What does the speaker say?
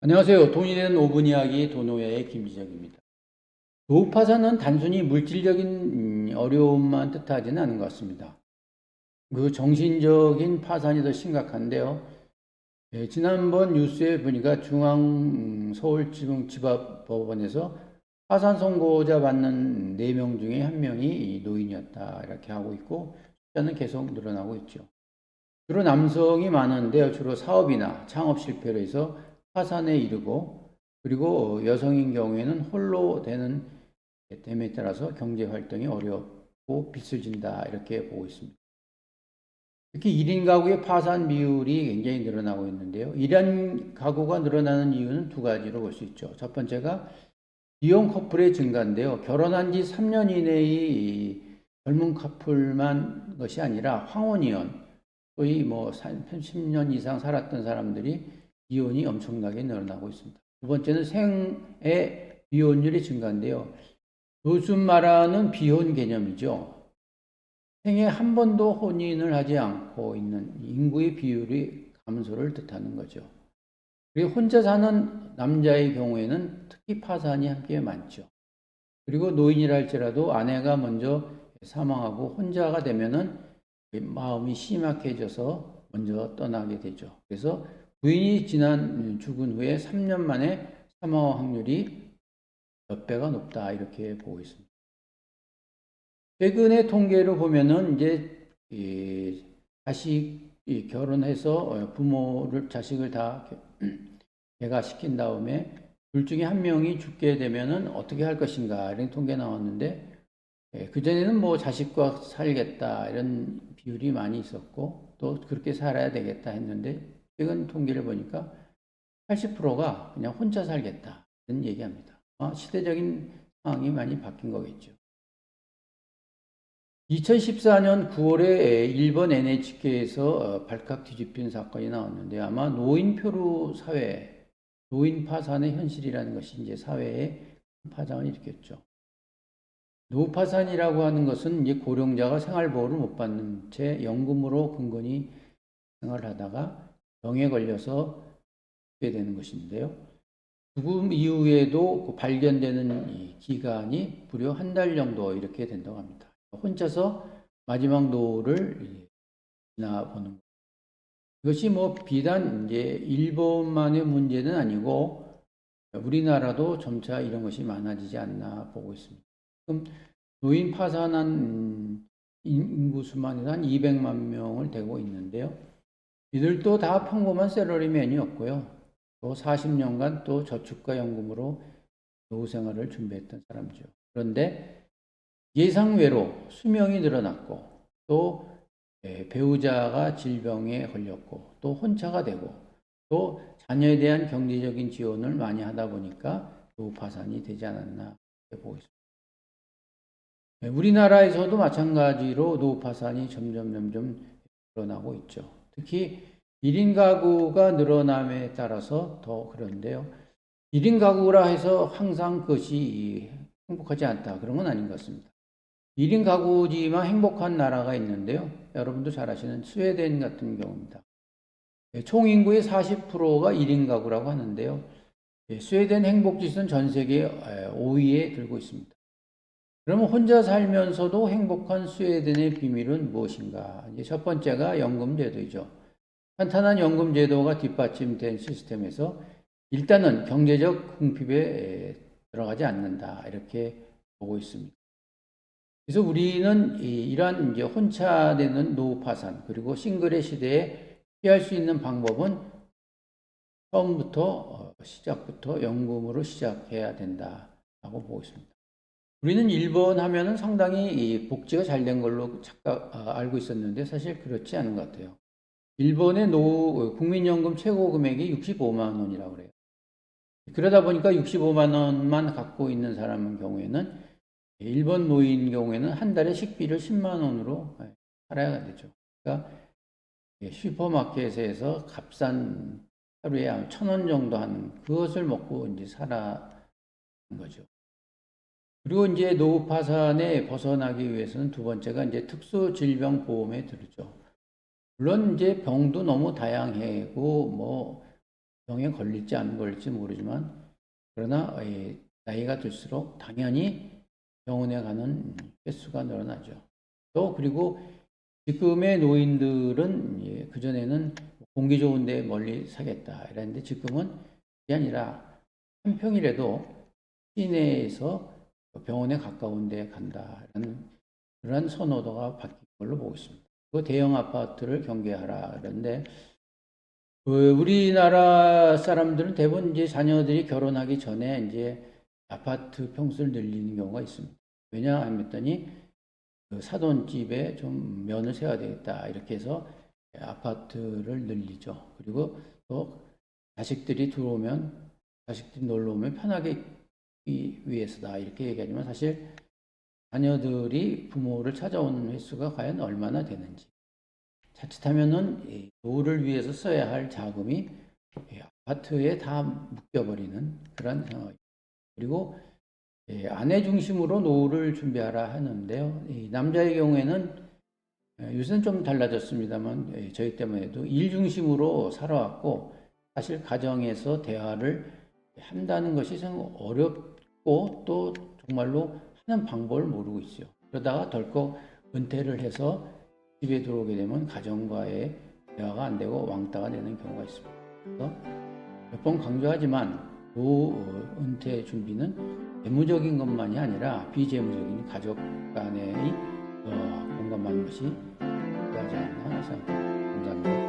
안녕하세요. 돈이 되는 5분 이야기 도노회의 김지정입니다. 노후파산은 단순히 물질적인 어려움만 뜻하지는 않은 것 같습니다. 그 정신적인 파산이 더 심각한데요. 지난번 뉴스에 보니까 서울지방지법원에서 파산 선고자 받는 4명 중에 1명이 노인이었다 이렇게 하고 있고 숫자는 계속 늘어나고 있죠. 주로 남성이 많은데요. 주로 사업이나 창업 실패로 해서 파산에 이르고 그리고 여성인 경우에는 홀로 되는 됨에 따라서 경제 활동이 어렵고 빚을 진다 이렇게 보고 있습니다. 특히 1인 가구의 파산 비율이 굉장히 늘어나고 있는데요. 1인 가구가 늘어나는 이유는 두 가지로 볼 수 있죠. 첫 번째가 비혼 커플의 증가인데요. 결혼한 지 3년 이내의 젊은 커플만 것이 아니라 황혼이혼, 거의 10년 이상 살았던 사람들이 이혼이 엄청나게 늘어나고 있습니다. 두 번째는 생애 비혼율이 증가인데요. 요즘 말하는 비혼 개념이죠. 생애 한 번도 혼인을 하지 않고 있는 인구의 비율이 감소를 뜻하는 거죠. 그리고 혼자 사는 남자의 경우에는 특히 파산이 함께 많죠. 그리고 노인이라 할지라도 아내가 먼저 사망하고 혼자가 되면은 마음이 심각해져서 먼저 떠나게 되죠. 그래서 부인이 죽은 후에 3년 만에 사망 확률이 몇 배가 높다 이렇게 보고 있습니다. 최근의 통계를 보면은 이제 자식이 결혼해서 자식을 다 개가시킨 다음에 둘 중에 한 명이 죽게 되면은 어떻게 할 것인가 이런 통계 나왔는데 그전에는 자식과 살겠다 이런 비율이 많이 있었고 또 그렇게 살아야 되겠다 했는데 최근 통계를 보니까 80%가 그냥 혼자 살겠다 이런 얘기합니다. 시대적인 상황이 많이 바뀐 거겠죠. 2014년 9월에 일본 NHK에서 발칵 뒤집힌 사건이 나왔는데 아마 노인 표류 사회, 노인 파산의 현실이라는 것이 이제 사회에 파장을 일으켰죠. 노파산이라고 하는 것은 이제 고령자가 생활보호를 못 받는 채 연금으로 근근히 생활하다가 병에 걸려서 죽게 되는 것인데요. 죽음 이후에도 그 발견되는 이 기간이 무려 한 달 정도 이렇게 된다고 합니다. 혼자서 마지막 노후를 지나보는 것. 이것이 비단 이제 일본만의 문제는 아니고 우리나라도 점차 이런 것이 많아지지 않나 보고 있습니다. 지금 노인 파산한 인구 수만 한 200만 명을 되고 있는데요. 이들도 다 평범한 셀러리맨이었고요. 또 40년간 또 저축과 연금으로 노후 생활을 준비했던 사람이죠. 그런데 예상외로 수명이 늘어났고 또 배우자가 질병에 걸렸고 또 혼자가 되고 또 자녀에 대한 경제적인 지원을 많이 하다 보니까 노후 파산이 되지 않았나 보고 있습니다. 우리나라에서도 마찬가지로 노후 파산이 점점 늘어나고 있죠. 특히 1인 가구가 늘어남에 따라서 더 그런데요. 1인 가구라 해서 항상 그것이 행복하지 않다. 그런 건 아닌 것 같습니다. 1인 가구지만 행복한 나라가 있는데요. 여러분도 잘 아시는 스웨덴 같은 경우입니다. 총 인구의 40%가 1인 가구라고 하는데요. 스웨덴 행복지수는 전 세계 5위에 들고 있습니다. 그러면 혼자 살면서도 행복한 스웨덴의 비밀은 무엇인가? 이제 첫 번째가 연금제도이죠. 탄탄한 연금제도가 뒷받침된 시스템에서 일단은 경제적 궁핍에 들어가지 않는다. 이렇게 보고 있습니다. 그래서 우리는 이러한 이제 혼차되는 노후 파산 그리고 싱글의 시대에 피할 수 있는 방법은 시작부터 연금으로 시작해야 된다라고 보고 있습니다. 우리는 일본 하면은 상당히 복지가 잘 된 걸로 알고 있었는데 사실 그렇지 않은 것 같아요. 일본의 국민연금 최고 금액이 65만 원이라고 그래요. 그러다 보니까 65만 원만 갖고 있는 사람 경우에는 일본 노인 경우에는 한 달에 식비를 10만 원으로 살아야 되죠. 그러니까 슈퍼마켓에서 값싼 하루에 한 1,000원 정도 하는 그것을 먹고 이제 살아는 거죠. 그리고 이제 노후 파산에 벗어나기 위해서는 두 번째가 이제 특수 질병 보험에 들죠. 물론 이제 병도 너무 다양하고 병에 걸릴지 안 걸릴지 모르지만 그러나 나이가 들수록 당연히 병원에 가는 횟수가 늘어나죠. 또 그리고 지금의 노인들은 그전에는 공기 좋은 데 멀리 사겠다 이랬는데 지금은 그게 아니라 한 평이라도 시내에서 병원에 가까운 데 간다라는 그런 선호도가 바뀐 걸로 보고 있습니다. 그 대형 아파트를 경계하라 그런데 우리나라 사람들은 대부분 이제 자녀들이 결혼하기 전에 이제 아파트 평수를 늘리는 경우가 있습니다. 왜냐 하면더니 그 사돈집에 좀 면을 세워야 되겠다 이렇게 해서 아파트를 늘리죠. 그리고 또 자식들이 들어오면 자식들이 놀러 오면 편하게 위해서다 이렇게 얘기하지만 사실 자녀들이 부모를 찾아오는 횟수가 과연 얼마나 되는지 자칫하면은 노후를 위해서 써야 할 자금이 아파트에 다 묶여버리는 그런 상황입니다. 그리고 아내 중심으로 노후를 준비하라 하는데요. 남자의 경우에는 요새는 좀 달라졌습니다만 저희 때만 해도 일 중심으로 살아왔고 사실 가정에서 대화를 한다는 것이 참 어렵고 또 정말로 하는 방법을 모르고 있어요. 그러다가 덜컥 은퇴를 해서 집에 들어오게 되면 가정과의 대화가 안 되고 왕따가 되는 경우가 있습니다. 그래서 몇 번 강조하지만 은퇴 준비는 재무적인 것만이 아니라 비재무적인 가족 간의 공감하는 것이 필요하지 않나 생각합니다. 감사합니다.